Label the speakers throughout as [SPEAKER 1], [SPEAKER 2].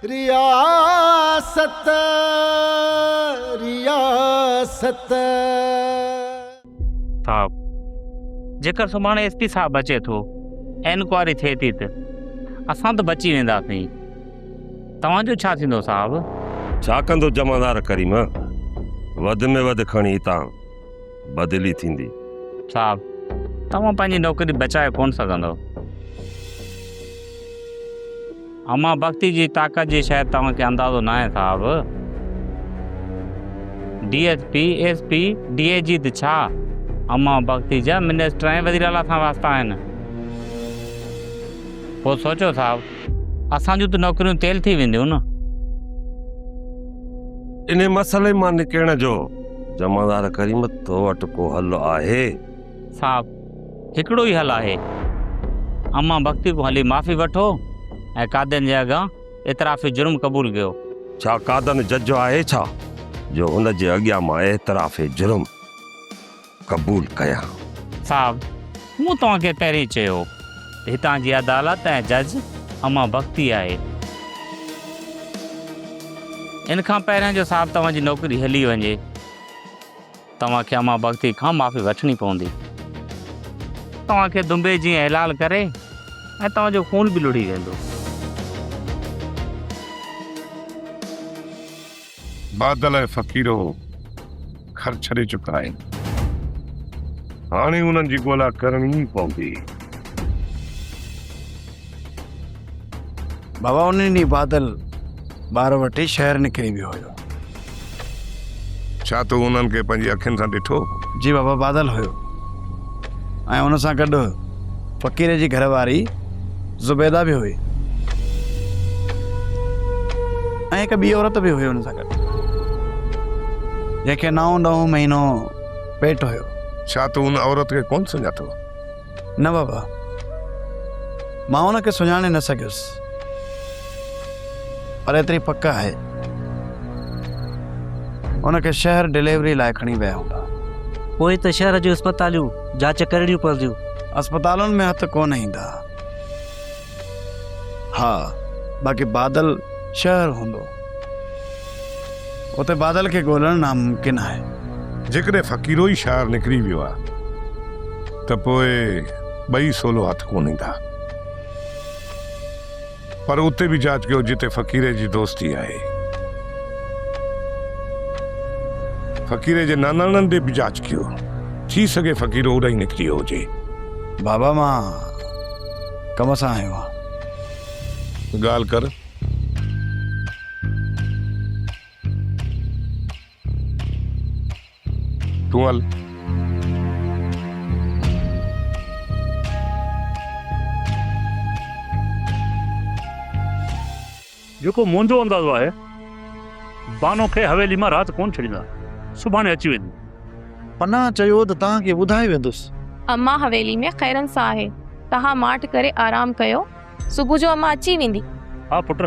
[SPEAKER 1] रियासत रियासत
[SPEAKER 2] साहब जेकर सुभाणे एसपी साहब अचे थो एनक्वायरी थिए थी त असां त बची वेंदासीं। तव्हांजो छा थींदो साहब?
[SPEAKER 3] छा कंदो जमादार करीम, वध में वध खणी हितां बदिली थींदी।
[SPEAKER 2] साहब तव्हां पंहिंजी नौकरी बचाए कोन सघंदव। अमा भक्ति जी ताक़त जी शायदि तव्हांखे अंदाज़ो न आहे साहब। DSP SP DAG त छा अमा भक्ति जा मिनिस्टर ऐं वज़ीर आला सां वास्ता आहिनि। पोइ सोचो साहब असांजूं त नौकरियूं तेल थी वेंदियूं न।
[SPEAKER 3] इन मसइले मां निकिरण जो जमादार करीम तो वटि को हल आहे?
[SPEAKER 2] साहब हिकिड़ो ई हल आहे, अमा भक्ति को हली माफ़ी वठो ऐं कादन जे अॻां एतिराफ़ी जुर्म क़बूल कयो।
[SPEAKER 3] छा कादन जज आहे छा जो हुन जे अॻियां मां एतिराफ़ जुर्म क़बूल कयां?
[SPEAKER 2] साहब मूं तव्हांखे पहिरीं चयो हितां जी अदालत ऐं जज अमा भक्ति आहे। इन खां पहिरियों जो साहब तव्हांजी नौकरी हली वञे तव्हांखे अमा भक्ति खां माफ़ी वठणी पवंदी। तव्हांखे दुंबे जीअं हिलाल करे ऐं तव्हांजो खून बि लुड़ी वेंदो।
[SPEAKER 4] बादल ऐं फ़क़ीरो घर छॾे चुका आहिनि, हाणे उन्हनि जी ॻोल्हा करणी पवंदी।
[SPEAKER 1] बाबा उन ॾींहुं बादल ॿार वटि शहर निकिरी वियो हुयो।
[SPEAKER 4] छा तूं उन्हनि खे पंहिंजी अखियुनि सां ॾिठो?
[SPEAKER 1] जी बाबा बादल हुयो ऐं हुन सां गॾु फ़क़ीर जी घरवारी ज़ुबैदा बि हुई ऐं हिकु ॿी औरत बि हुई हुन सां गॾु जंहिंखे 9 महीनो पेट हुयो।
[SPEAKER 4] छा तूं उन औरत खे कोन सुञातो?
[SPEAKER 1] न बाबा मां हुनखे सुञाणे न सघियुसि, पर एतिरी पक आहे हुनखे शहर डिलीवरी लाइ खणी विया हूंदा।
[SPEAKER 5] पोइ त शहर जूं अस्पतालियूं जांच करणियूं पवंदियूं।
[SPEAKER 1] अस्पतालुनि में हथ कोन ईंदा। हा बाक़ी बादल शहर हूंदो, उते बादल खे ॻोल्हणु नामुमकिन आहे।
[SPEAKER 4] जेकॾहिं फ़क़ीरो ई शहर निकिरी वियो आहे त पोइ ॿई सोलो हथ कोन ईंदा। पर उते बि जांच कयो जिते फ़क़ीरे जी दोस्ती आहे। फ़क़ीरे जे नानाणनि ॾे बि जांच कयो, थी सघे फ़क़ीरो उॾाई निकिरी वियो हुजे।
[SPEAKER 1] बाबा मां कम सां आयो आहियां।
[SPEAKER 4] ॻाल्हि कर। तूं हल।
[SPEAKER 6] जेको मुंहिंजो अंदाज़ो आहे बानो खे हवेली मां राति कोन छॾींदा, सुभाणे अची वेंदी।
[SPEAKER 7] पन्ना चयो त तव्हांखे ॿुधाए वेंदुसि।
[SPEAKER 8] अम्मा हवेली में खैरन सां आहे, तव्हां माठ करे आराम कयो, सुबुह जो अम्मा अची वेंदी।
[SPEAKER 6] हा पुट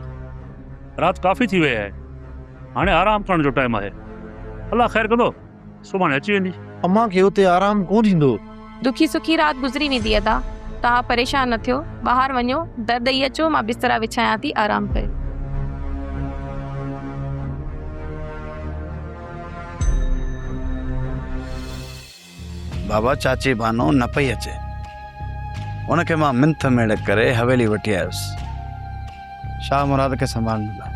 [SPEAKER 6] राति काफ़ी थी वई आहे, हाणे आराम करण जो टाइम आहे। अल्लाह ख़ैर कंदो, सुभाणे अची वेंदी।
[SPEAKER 7] अम्मा खे हुते आराम कोन थींदो।
[SPEAKER 8] दुखी सुखी राति गुज़री वेंदी अदा, तव्हां परेशान न थियो, ॿाहिरि वञो, दर ॾेई अचो, मां बिस्तरा विछायां थी, आराम कयो।
[SPEAKER 1] बाबा चाची बानो न पई अचे, उनखे मां मिंथ मेड़ करे हवेली वठी आयुसि शाह मुराद खे संभालण लाइ।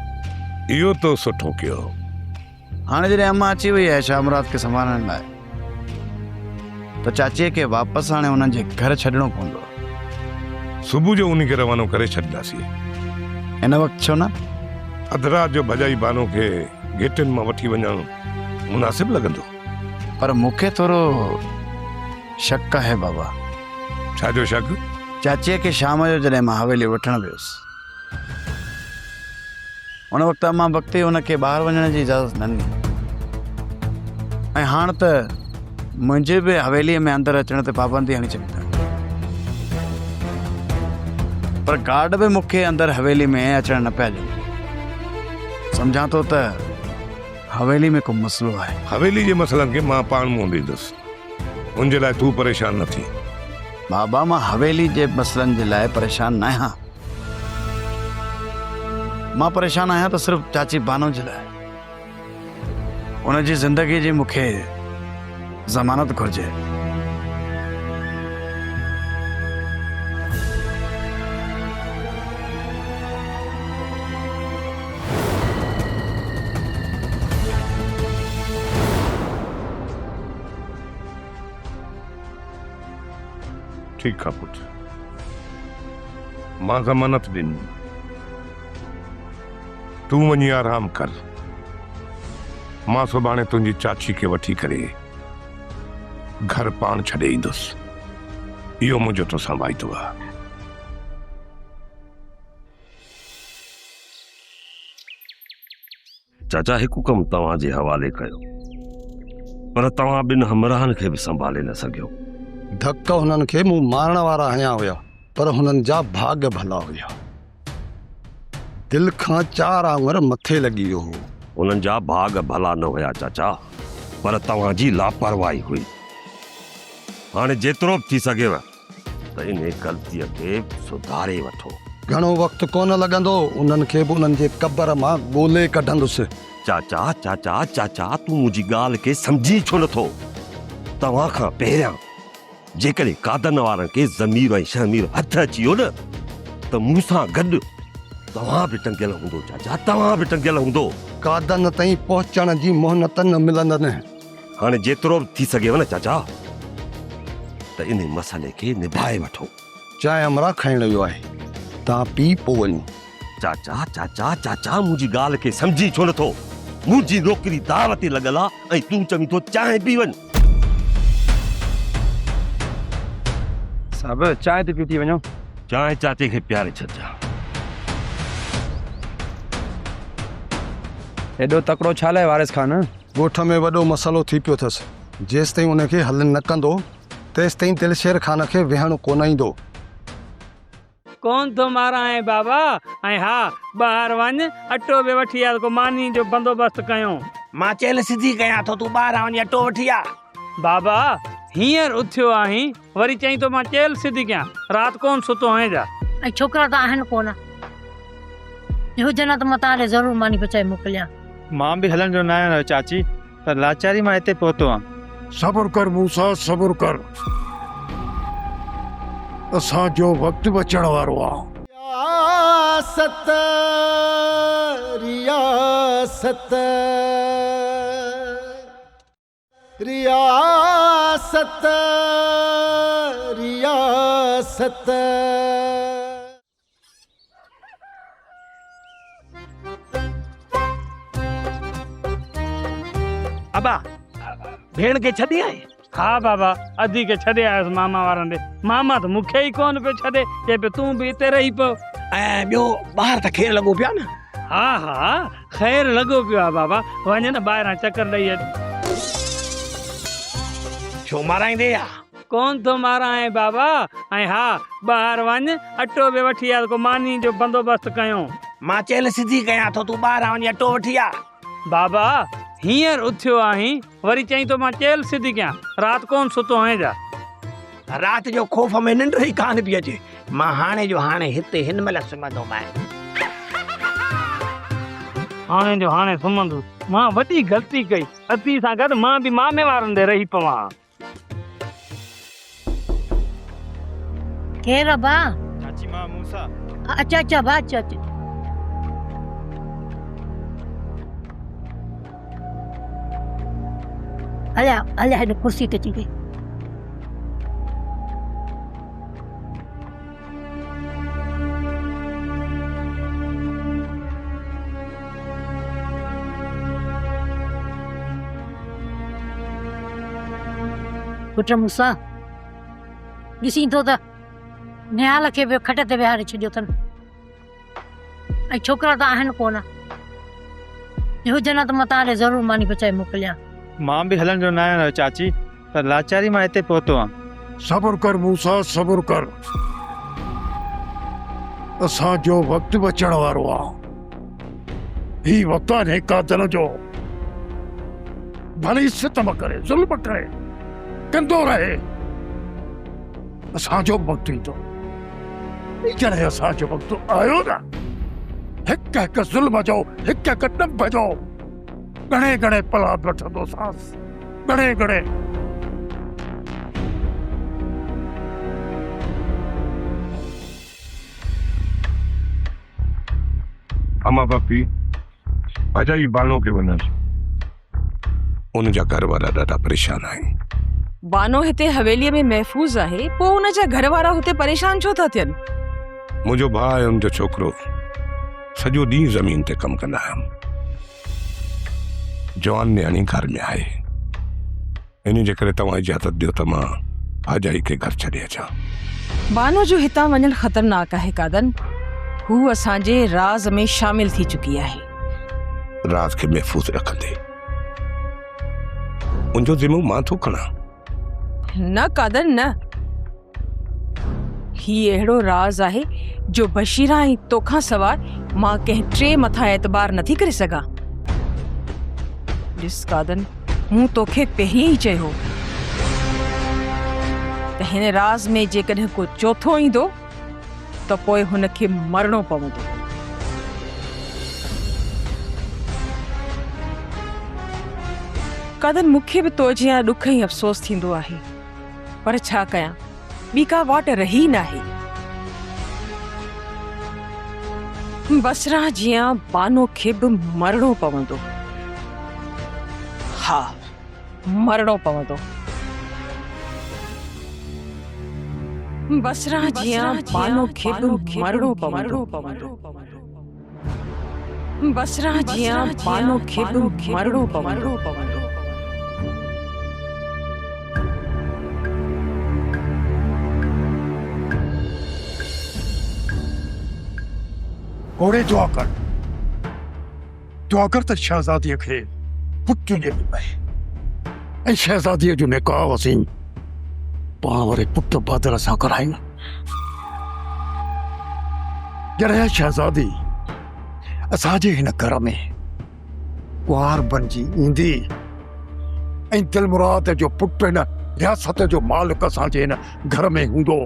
[SPEAKER 4] इहो तो सुठो कयो।
[SPEAKER 1] हाणे जॾहिं अम्मा अची वई आहे शाह मुराद खे संभालण लाइ त चाचीअ खे वापसि हाणे हुननि जे घर छॾिणो पवंदो।
[SPEAKER 4] सुबुह जो उन खे रवानो करे छॾींदासीं।
[SPEAKER 1] हिन वक़्तु छो न?
[SPEAKER 4] अधु राति जो भॼाई बानो खे गेटनि मां वठी वञणु मुनासिब लॻंदो।
[SPEAKER 1] पर मूंखे थोरो शक आहे बाबा।
[SPEAKER 4] छा जो शक?
[SPEAKER 1] चाचीअ खे शाम जो जॾहिं मां हवेली वठणु वियुसि उन वक़्तु अम्मा भक्ति हुनखे ॿाहिरि वञण जी इजाज़त न ॾिनी ऐं हाणे त मुंहिंजे बि हवेलीअ में अंदरि अचण ते पाबंदी हणी छॾी अथनि। पर गार्ड बि मूंखे अंदरि हवेली में अचणु न पिया ॾियनि। सम्झां थो त हवेली में को मसइलो आहे।
[SPEAKER 4] हवेली जे मसइलनि खे मां पाण मुंहुं ॾींदुसि, उनजे लाइ तूं परेशान न थी।
[SPEAKER 1] बाबा मां हवेली जे मसइलनि जे लाइ परेशान न आहियां। मां परेशान आहियां त सिर्फ़ु चाची बानो जे लाइ। उनजी ज़िंदगी जी मूंखे ज़मानत घुर्जे।
[SPEAKER 4] ठीक है पुट, मां ज़मानत ॾिनी, तूं वञी आराम कर। मां सुभाणे तुंहिंजी चाची खे वठी करे घर पाण छॾे ईंदुसि। इहो मुंहिंजो तोसां वाइदो आहे।
[SPEAKER 3] चाचा हिकु कमु तव्हांजे हवाले कयो, पर तव्हां ॿिनि हमराहनि खे बि संभाले न सघियो।
[SPEAKER 9] धक हुननि खे मूं मारण वारा हया हुया, पर हुननि जा भाग्य भला हुया। दिल खां 4 आङुर मथे लॻी वियो हो।
[SPEAKER 3] उन्हनि जा भाग भला न हुया चाचा, पर तव्हांजी लापरवाही हुई। हाणे जेतिरो बि थी सघेव त इन ग़लतीअ खे सुधारे वठो।
[SPEAKER 9] घणो वक़्तु कोन लॻंदो, उन्हनि खे बि उन्हनि जे क़बर मां ॻोल्हे कढंदुसि।
[SPEAKER 3] चाचा चाचा चाचा तूं मुंहिंजी ॻाल्हि खे सम्झी छो नथो? तव्हां खां पहिरियां जेकॾहिं कादन वारनि खे ज़मीर ऐं शमीर हथ अची वियो न, त मूं सां गॾु तव्हां बि टंगियल हूंदो। चाचा तव्हां बि टंगियल हूंदो।
[SPEAKER 9] कादन ताईं पहुचण जी मोहनत न मिलंदनि।
[SPEAKER 3] हाणे जेतिरो बि थी सघेव न चाचा, त इन मसइले खे निभाए वठो।
[SPEAKER 9] चांहि अमरा खाइण वियो आहे, तव्हां पी पोइ वञो।
[SPEAKER 3] चाचा चाचा चाचा मुंहिंजी ॻाल्हि खे सम्झी छो नथो? मुंहिंजी नौकिरी दाव ते लॻल आहे ऐं तूं चवीं थो चांहि पी वञ।
[SPEAKER 1] साहिब चांहि ते पीती वञो।
[SPEAKER 3] चांहि चाचे खे प्यारे छॾिजां।
[SPEAKER 1] एॾो तकिड़ो छा लाइ वारिस खान?
[SPEAKER 9] ॻोठ में वॾो मसइलो थी पियो अथसि। जेसि ताईं उनखे हल न कंदो, तेसि ताईं दिलशेर ख़ान खे विहणु कोन ईंदो।
[SPEAKER 2] कौन तो मारा है बाबा? ऐं हा ॿाहिरि वञ, अटो बि वठी आ, को मानी जो बंदोबस्तु कयूं।
[SPEAKER 10] मां चेल सिधी कयां थो, तूं ॿाहिरां वञी अटो वठी आ।
[SPEAKER 2] बाबा हींअर उथियो आहीं, वरी चईं तो मां चेल सिधी कयां। राति कोन सुतो आहीं जा?
[SPEAKER 11] ऐं छोकिरा त आहिनि कोन। हुजनि त मां तव्हां ॾे ज़रूरु मानी पचाए मोकिलियां।
[SPEAKER 7] मां बि हलण जो न आहियां चाची, पर लाचारी मां हिते पहुतो आहियां।
[SPEAKER 4] सब्र कर मूसा, सब्र कर। असांजो वक़्तु बचण वारो आहे।
[SPEAKER 12] रियासत रियासत रियासत रियासत।
[SPEAKER 10] अबा भेण खे छॾी आए?
[SPEAKER 2] हा बाबा, अधी के छॾे आयुसि मामा वारनि ॾे। मामा त मूंखे ई कोन पियो छॾे, चए पियो तूं बि हिते रही पियो।
[SPEAKER 10] ऐं ॿियो ॿाहिरि त खेर लॻो पियो न?
[SPEAKER 2] हा हा ख़ैर लॻो पियो आहे बाबा, वञ न ॿाहिरां चकर ॾेई अच।
[SPEAKER 10] छो माराईंदे या?
[SPEAKER 2] कोन थो मारा है बाबा। ऐं हा ॿाहिरि वञ, अटो बि वठी आ, को मानी जो बंदोबस्तु कयूं।
[SPEAKER 10] मां चेल सिधी कयां थो, तूं ॿाहिरां वञी अटो वठी आ।
[SPEAKER 2] बाबा हींअर उथियो आहीं, वरी चईं तो मां चेल सिधी कयां। राति कोन सुतो आहीं जा?
[SPEAKER 10] राति जो खौफ़ में निंड ई कान पई अचे। मां हाणे जो हाणे हिते हिन महिल सुम्हंदो मां।
[SPEAKER 2] हाणे जो हाणे सुम्हंदुसि? मां वॾी ग़लती कई। अती सां गॾु मां बि मामे वारनि ॾे रही पवां।
[SPEAKER 11] केरु बा?
[SPEAKER 7] चाची मां मूसा।
[SPEAKER 11] अच्छा अच्छा बा, अच्छा अच्छा। हलिया हलिया हिन कुर्सी ते अची गई। पुट मूसा ॾिसी थो त निहाल खे बि खट ते विहारे छॾियो अथनि, ऐं छोकिरा त आहिनि कोन। हुजनि त मां तव्हां ॾे ज़रूरु मानी पचाए मोकिलियां।
[SPEAKER 7] मां बि हलण जो न आहियां चाची, पर लाचारी मां हिते पहुतो आहियां।
[SPEAKER 4] सब्र कर मूसा, सब्र कर। असांजो वक़्तु बचण वारो आहे। ही वक़्तु आहे कादन जो। भली सितम करे, ज़ुल्म करे, कंदो रहे। असांजो वक़्तु ईंदो। जॾहिं असांजो वक़्तु आयो न, हिक हिक ज़ुल्म जो हिक हिक ॾंभ जो घणे घणे पला वठंदो सांस, घणे घणे। अम्मा पप्पी अजाई बानो के वञनि, उन जा घर वारा ॾाढा परेशान आहिनि।
[SPEAKER 13] बानो हिते हवेलीअ में महफ़ूज़ आहे, पोइ उन जा घर वारा हुते परेशान छो था थियनि?
[SPEAKER 4] मुंहिंजो भाउ ऐं उनजो छोकिरो सॼो ॾींहुं ज़मीन ते कमु कंदा आहिनि। जवान न्याणी घर में आहे, इन जे करे तव्हां इजाज़त ॾियो त मां अजाई खे घर छॾे अचां।
[SPEAKER 13] बानो जो हितां वञणु ख़तरनाक आहे कादन। हू असांजे राज़ में शामिल थी चुकी आहे।
[SPEAKER 4] राज़ खे महफ़ूज़ रखंदे उनजो ज़िम्मो मां थो खणां।
[SPEAKER 13] न कादन न, ही अहिड़ो राज़ आहे जो बशीरा ऐं तोखां सवाइ मां कंहिं टे मथां एतबार नथी करे सघां। ॾिस कादन, मूं तोखे पहिरीं ई चयो त हिन राज़ में जेकॾहिं को चौथो ईंदो त पोइ हुनखे मरणो पवंदो। कादन, मूंखे बि तो जियां ॾुख ऐं अफ़सोस थींदो आहे, पर छा कयां, ॿी का वाट रही नाहे। बसरा जियां बानो खे बि मरणो पवंदो। हा, मरणो पवंदो। बसरा जियां बानो खे बि मरणो पवंदो। बसरा जियां बानो खे बि मरणो पवंदो।
[SPEAKER 4] ओड़े दुआ कर त शहज़ादीअ खे पुट ॾे पए ऐं शहज़ादीअ जो निकाह असीं पाण वरी पुट बादल सां करायूं। जॾहिं शहज़ादी असांजे हिन घर में कुंवार बणिजी ईंदी ऐं दिलमुराद जो पुट हिन रियासत जो मालिक असांजे हिन घर में हूंदो,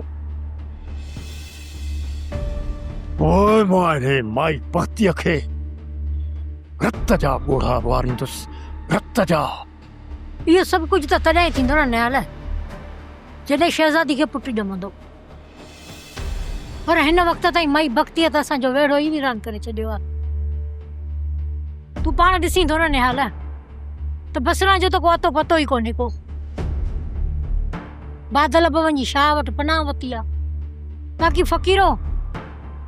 [SPEAKER 4] पोइ मां हिन माई पतीअ खे रत जा ॿोड़ा वारींदुसि, रत जा।
[SPEAKER 11] इहो सभु कुझु त तॾहिं थींदो न निहाल, जॾहिं शहज़ादी खे पुटु ॼमंदो। पर हिन वक़्त ताईं माई भक्तीअ त असांजो वेड़ो ई वीरान करे छॾियो आहे। तूं पाण ॾिसीं थो न निहाल, त बसरा जो त को अतो पतो ई कोन्हे को। बादल बि वञी शाह वटि पनाह वरिती आहे, बाक़ी फ़क़ीरो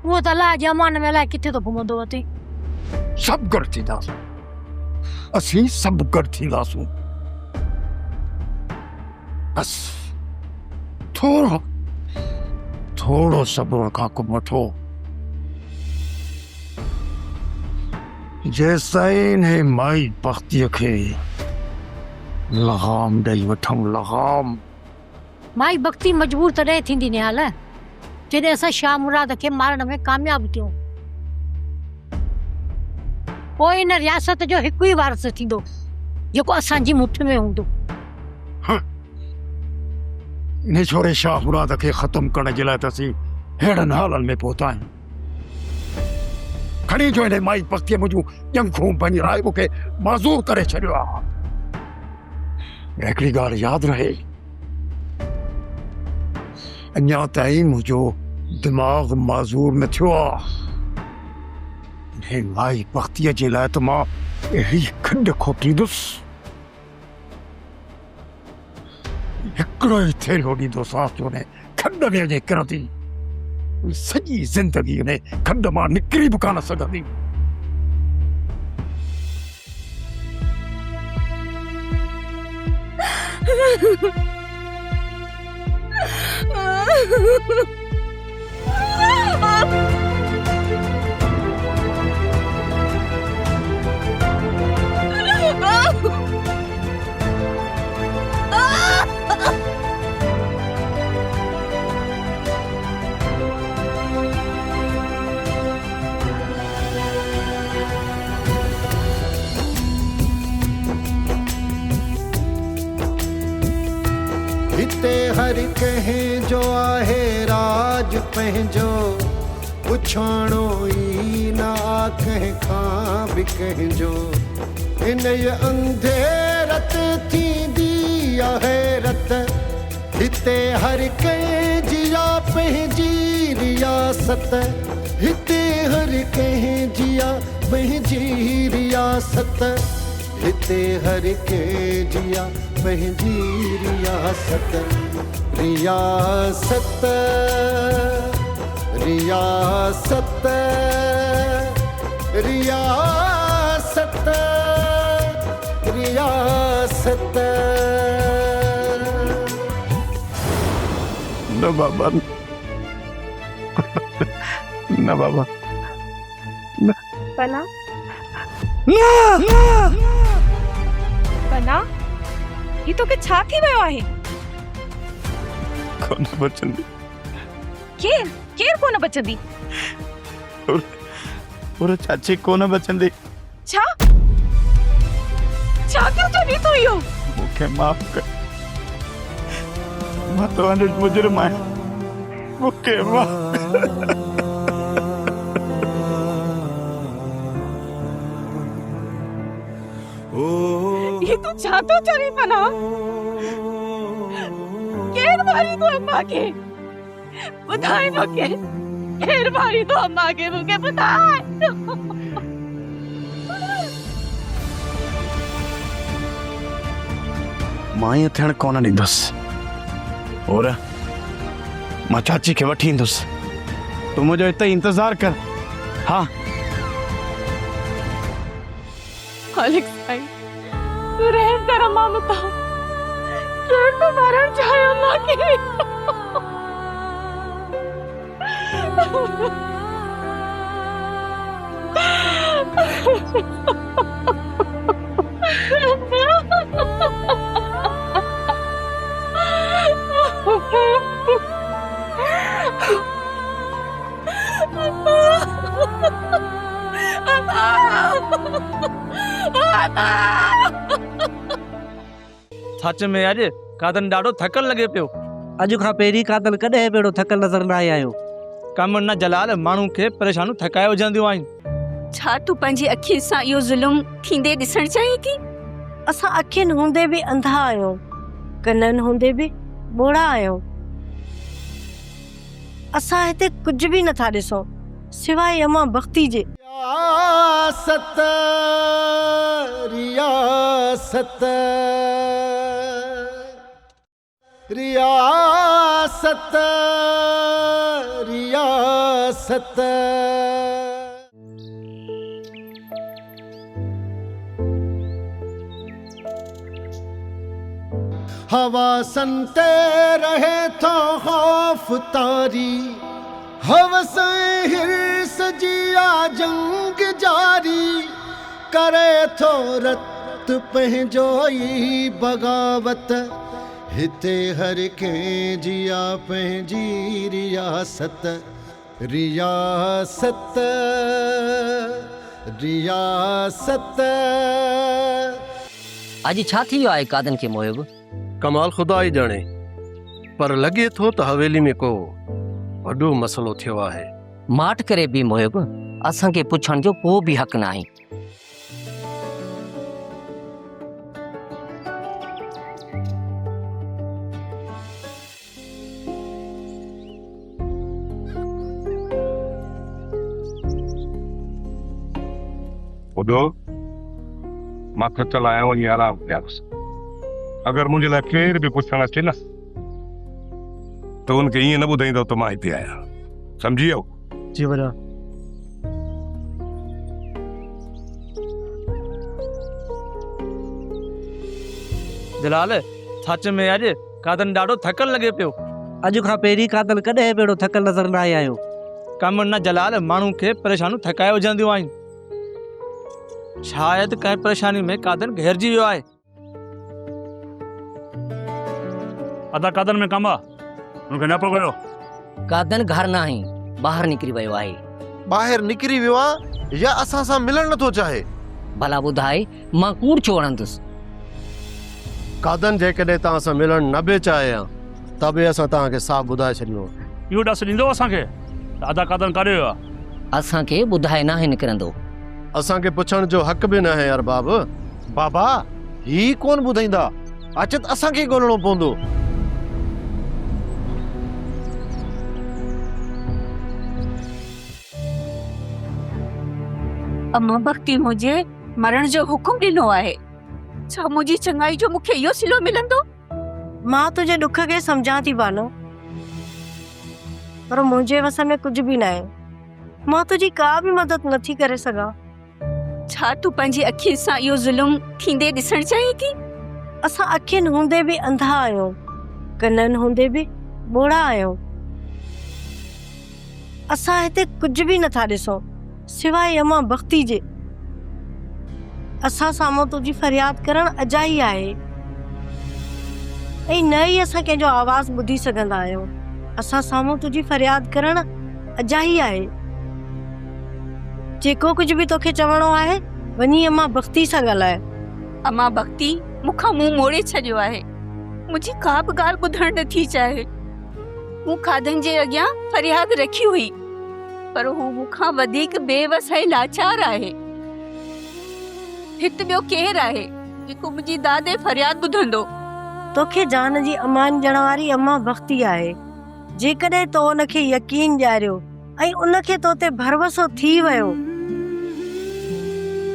[SPEAKER 11] उहो त अलाह जे अमान में अलाए किथे थो घुमंदो अचे।
[SPEAKER 4] सभु गॾु थींदासीं, असीं सभु गॾु थींदासीं। बस थोरो सब्र खां कमु वठो। जेसिताईं हे माई भक्तीअ खे लगाम ॾेई वठूं, लगाम।
[SPEAKER 11] माई भक्ति मजबूर तॾहिं थींदी निहाल जॾहिं असां शाह मुराद खे मारण में कामयाब थियूं। पोइ हिन रियासत जो हिकु ई वारिस थींदो जेको असांजी मुठ में हूंदो।
[SPEAKER 4] इन छोरे शाह मुराद खे ख़तम करण जे लाइ त असीं अहिड़नि हालनि में पहुता आहियूं। खणी जो हिन माई भक्तीअ मुंहिंजूं ॼंखूं पंहिंजी राय खे माज़ूर करे छॾियो आहे। हिकिड़ी ॻाल्हि यादि रहे, अञा ताईं मुंहिंजो दिमाग़ माज़ूर न थियो आहे। हे माई भक्तीअ जे लाइ त मां अहिड़ी खंड खोटींदुसि, हिकिड़ो ई थेलो ॾींदोसांसि जो उन खंड में वञे किरंदी, सॼी ज़िंदगी उन खंड मां निकिरी बि कान सघंदी।
[SPEAKER 12] हिते हर कंहिं जो आहे राज पंहिंजो, पुछाणो ई ना कंहिं खां बि कंहिंजो इन ये अंधेरत थींदी आहे रत हिते हर कंहिं जिया पंहिंजी रियासत हिते हर कंहिं जिया पंहिंजी रियासत हिते हर कंहिं जिया पंहिंजी रियासत रियासत रियासत रियासत रियासत
[SPEAKER 4] न बाबा न बाबा
[SPEAKER 8] पना
[SPEAKER 4] न
[SPEAKER 8] पना ही तो के छा थी वियो आहे
[SPEAKER 4] कोन बचंदी
[SPEAKER 8] केर केर कोन बचंदी
[SPEAKER 1] पूरा चाची कोन बचंदी
[SPEAKER 8] छा छा क्यों चली तू यो
[SPEAKER 1] मूंखे माफ़ कर मां तव्हांजो मुजरिम आहियां मूंखे माफ़ कर
[SPEAKER 8] ये तू छा तो चली पना केर मारी तू अम्मा के बुधाए मूंखे केर मारी तू अम्मा के मूंखे बुधाए
[SPEAKER 1] मां ईअं थियण कोन ॾींदुसि और मां चाची खे वठी ईंदुसि तूं मुंहिंजो हिते ई इंतज़ारु कर हा
[SPEAKER 8] अलेक्स भाई तू रहम कर अम्मा मुता केर तो मारण चाहे अम्मा के
[SPEAKER 5] सच में अॼु कादन ॾाढो थकल लॻे पियो अॼु खां पहिरीं कादन कॾहिं अहिड़ो थकल नज़र न आया आहियो कम न जलाल माण्हू खे परेशानियूं थकाए विझंदियूं आहिनि
[SPEAKER 11] छा तूं पंहिंजी अखियुनि सां इहो ज़ुल्म थींदे ॾिसण चाहीं थी असां अखियुनि हूंदे बि अंधा आहियूं कननि हूंदे बि ॿोड़ा आहियूं असां हिते कुझु बि नथा ॾिसूं सिवाय अम्मा बख्ती जे
[SPEAKER 12] रियासत रियासत रियासत रियासत हवा संते रहे तो खौफ तारी हवस हिर्स जिया जंग जारी करे थो रत पंहिंजो ई बगावत हिते हर कंहिं जिया पंहिंजी रियासत रियासत रियासत
[SPEAKER 14] अॼु छा थी वियो आहे कादन खे मोहिब
[SPEAKER 9] कमाल ख़ुदा ई ॼाणे पर लॻे थो त हवेली में को वॾो मसइलो थियो आहे
[SPEAKER 14] माठ करे बि मोहिब असांखे पुछण जो को बि हक़ न आहे
[SPEAKER 15] ॿुधो मां थकल आहियां वञी आराम कयांसि अगरि मुंहिंजे लाइ केर बि पुछण अचे न त उनखे ईअं न ॿुधाईंदव त मां हिते आहियां सम्झी वियो
[SPEAKER 5] जी वॾा जलाल सच में अॼु कादन ॾाढो थकल लॻे पियो अॼु खां पहिरीं कादन कॾहिं अहिड़ो थकल नज़र न आया आहियो कम न जलाल माण्हू खे परेशानियूं थकाए विझंदियूं आहिनि शायदि कंहिं परेशानी में कादन घिरजी वियो आहे
[SPEAKER 6] अदा कादन में कम आहे उनखे न पियो कयो
[SPEAKER 14] कादन घर न आहे ॿाहिरि निकिरी वियो आहे
[SPEAKER 12] ॿाहिरि निकिरी वियो आहे या असां सां मिलण नथो चाहे
[SPEAKER 14] भला ॿुधाए मां कूड़ छो हणंदुसि
[SPEAKER 9] कादन जेकॾहिं तव्हां सां मिलण न बि चाहे हा त बि असां तव्हांखे साफ़ ॿुधाए छॾियो
[SPEAKER 6] इहो ॾस ॾींदो असांखे त अदा कादन काॾे वियो आहे
[SPEAKER 14] असांखे ॿुधाए नाहे निकिरंदो।
[SPEAKER 12] असांखे पुछण जो हक़ बि न आहे अरबाब। बाबा ही कोन ॿुधाईंदा, अचत असांखे ॻोल्हणो पवंदो।
[SPEAKER 8] अम्मा भक्ति मुझे मरण जो हुकुम ॾिनो आहे। छा मुंहिंजी चङाई जो मूंखे इहो सिलो मिलंदो?
[SPEAKER 11] मां तुंहिंजे ॾुख खे सम्झां थी बानो, पर मुंहिंजे वस में कुझु बि न आहे। मां तुंहिंजी का बि मदद नथी करे सघां।
[SPEAKER 8] छा तूं पंहिंजी अखियुनि सां इहो ज़ुल्म थींदे ॾिसण चाहीं थी?
[SPEAKER 11] असां अखियुनि हूंदे बि अंधा आहियूं, कननि हूंदे बि ॿोड़ा आहियूं। असां हिते कुझु बि नथा ॾिसूं सिवाय अम्मा भक्ति जे। असां साम्हूं तुंहिंजी फरियाद करणु अजाई आहे, ऐं न ई असां कंहिंजो आवाज़ ॿुधी सघंदा आहियूं। असां साम्हूं तुंहिंजी फरियाद करणु अजाई आहे। जेको कुझु बि तोखे चवणो आहे वञी अम्मा भक्ति सां ॻाल्हाए।
[SPEAKER 8] अम्मा भक्ति मूंखां मुंहुं मोड़े छॾियो आहे। मुंहिंजी का बि ॻाल्हि ॿुधणु नथी चाहे। मूं खाधनि जे अॻियां फरियाद रखी हुई, पर हू मूंखां वधीक बेवस ऐं लाचार आहे। हिते ॿियो केरु आहे जेको मुंहिंजी दादे फरियाद ॿुधंदो?
[SPEAKER 11] तोखे जान जी अमान ॾियण वारी अम्मा भक्ति आहे। जेकॾहिं तो उनखे यकीन ॾियारियो ऐं उनखे तो ते भरोसो थी वियो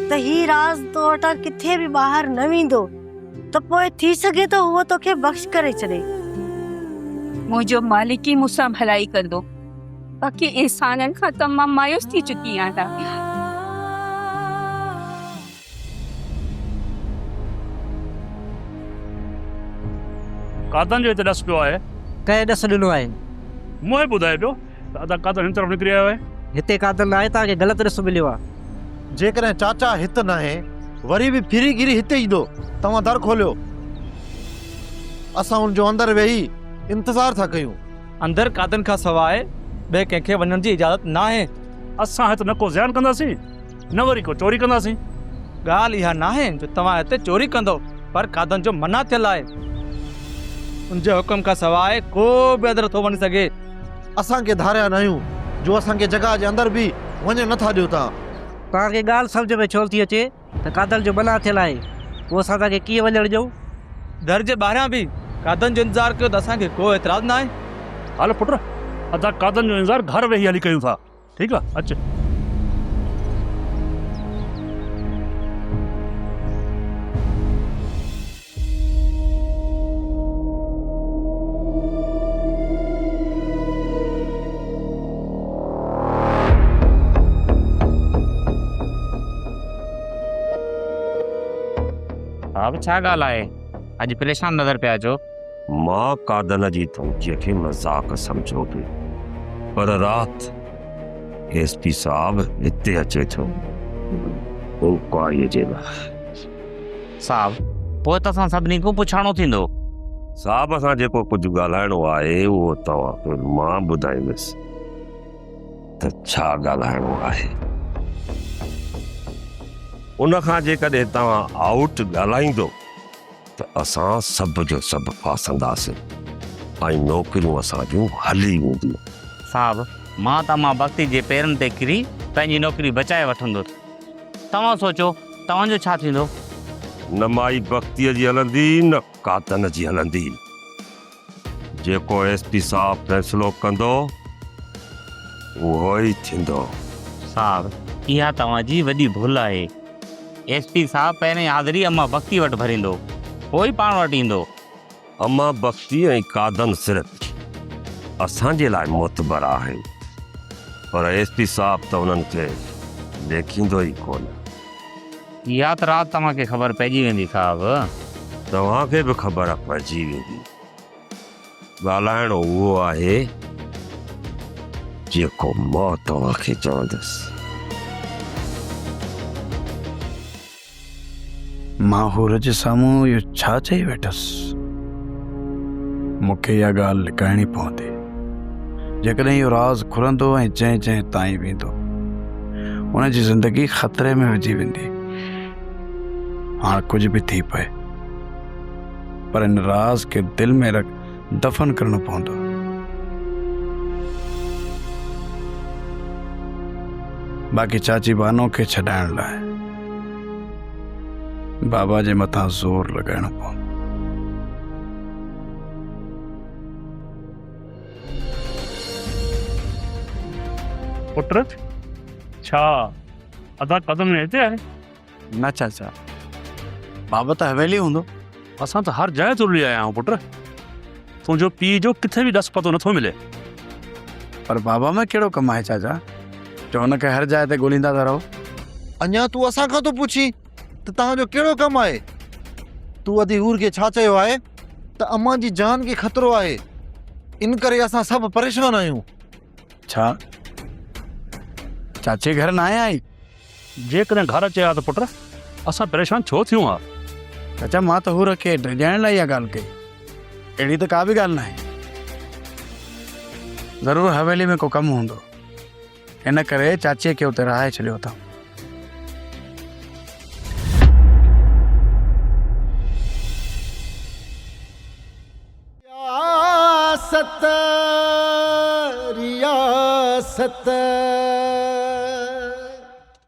[SPEAKER 11] त ही राज़ तो वटां किथे बि ॿाहिरि न वेंदो, त पोइ थी सघे तो उहो तोखे बख़्श करे छॾे।
[SPEAKER 8] मुंहिंजो मालिक ई मूंसां भलाई कंदो। बाक़ी इंसाननि खां त मां मायूस थी चुकी आहियां।
[SPEAKER 6] कादन जो हिते ॾस पियो आहे।
[SPEAKER 5] कंहिं ॾस ॾिनो आहे?
[SPEAKER 6] मूं ॿुधाए पियो त अदा कादन हिन तरफ़ निकिरी आयो आहे।
[SPEAKER 5] हिते कादन आहे, तव्हांखे ग़लति ॾस मिलियो आहे।
[SPEAKER 12] जेकॾहिं चाचा हिते न आहे वरी बि फिरी गिरी हिते ईंदो, तव्हां दर खोलियो। असां हुनजो अंदरि वेही इंतज़ार था कयूं।
[SPEAKER 5] अंदरि कादन खां सवाइ ॿिए कंहिंखे वञण जी इजाज़त न आहे।
[SPEAKER 6] असां हिते न को ज़यान कंदासीं, न वरी को चोरी कंदासीं।
[SPEAKER 5] ॻाल्हि इहा न आहे जो तव्हां हिते चोरी कंदो, पर कादन जो मना थियल आहे। उनजे हुकुम खां सवाइ को बि अंदरि थो वञी सघे।
[SPEAKER 12] असांखे धारिया न आहियूं जो असांखे जॻह जे अंदरि बि वञे नथा ॾियो।
[SPEAKER 5] तव्हांखे ॻाल्हि सम्झ में छो थी अचे त कादन जो मना थियल आहे, पोइ असां तव्हांखे कीअं वञणु ॾियूं? दर जे ॿाहिरां बि कादन जो इंतज़ारु कयो त असांखे को एतिराज़ न आहे।
[SPEAKER 6] हलो पुट, अदा कादन जो इंतज़ारु घर वेही हली कयूं था। ठीकु आहे, अच।
[SPEAKER 2] अब छा ॻाल्हि आहे? अॼु परेशान नज़र पिया अचो।
[SPEAKER 3] मां कादन जी धमकीअ खे मज़ाक सम्झो पई, पर राति एसपी साहब हिते अचे थो इंक्वायरीअ जे लाइ।
[SPEAKER 2] साहब पोइ त असां सभिनी खां पुछाणो थींदो।
[SPEAKER 3] साहब असां जेको कुझु ॻाल्हाइणो आहे उहो तव्हांखे मां ॿुधाईंदुसि त छा ॻाल्हाइणो आहे। उनखां जेकॾहिं तव्हां आउट ॻाल्हाईंदो त असां सभु जो सभु फासंदासीं ऐं नौकरियूं असां जूं हली वेंदियूं।
[SPEAKER 2] साहब मां त मां भक्ति जे पेरनि ते किरी पंहिंजी नौकरी बचाए वठंदुसि। तव्हां सोचो तव्हांजो छा थींदो?
[SPEAKER 3] न माई भक्तीअ जी हलंदी न कादन जी हलंदी। जेको एसपी साहब फ़ैसिलो कंदो उहो ई थींदो।
[SPEAKER 2] साहब इहा तव्हांजी वॾी भुल आहे। एसपी साहब पहिरें हाज़िरी अम्मा भक्ति वटि भरींदो, पोइ पाण वटि ईंदो।
[SPEAKER 3] अम्मा भक्ति ऐं कादन सिर्फ़ु असांजे लाइ मोतबर आहिनि, पर एसपी साहब त उन्हनि खे देखींदो ई कोन।
[SPEAKER 2] इहा त राति तव्हांखे ख़बर पइजी वेंदी साहब।
[SPEAKER 3] तव्हांखे बि ख़बर पइजी वेंदी। ॻाल्हाइणो उहो आहे जेको मां तव्हांखे चवंदुसि।
[SPEAKER 1] मां हुर जे साम्हूं इहो छा चई वेठसि? मूंखे इहा ॻाल्हि लिकाइणी पवंदी। जेकॾहिं इहो राज़ खुलंदो ऐं जंहिं ताईं वेंदो हुनजी ज़िंदगी ख़तरे में विझी वेंदी। हाणे कुझु बि थी पए, पर इन राज़ खे दिलि में रख दफ़न करणो पवंदो। बाक़ी चाची बानो खे छॾाइण लाइ बाबा जे मथां ज़ोर लॻाइणो पवंदो।
[SPEAKER 6] पुट छा अदा कदम ने हिते आहे?
[SPEAKER 1] न चाचा, बाबा त हवेली हूंदो।
[SPEAKER 6] असां त हर जाइ तुर आया आहियूं पुट, तुंहिंजो पीउ जो किथे बि ॾस पतो नथो मिले।
[SPEAKER 1] पर बाबा में कहिड़ो कमु आहे चाचा जो हुनखे हर जाइ ते ॻोल्हींदा था रहो?
[SPEAKER 12] अञा तूं असां खां थो पुछी त तव्हांजो कहिड़ो कमु आहे? तूं अधी हूर खे छा चयो आहे त अम्मा जी जान खे ख़तरो आहे, इन करे असां सभु परेशान आहियूं।
[SPEAKER 1] छा चाची घर न आया आई?
[SPEAKER 6] जेकॾहिं घर अचे हा त पुट असां परेशान छो थियूं हा?
[SPEAKER 1] चाचा मां त हूर खे डिॼाइण लाइ इहा ॻाल्हि कई, अहिड़ी त का बि ॻाल्हि न आहे। ज़रूरु हवेली में को कमु हूंदो, इन करे चाचीअ खे उते रहाए छॾियो अथऊं।
[SPEAKER 9] रियासत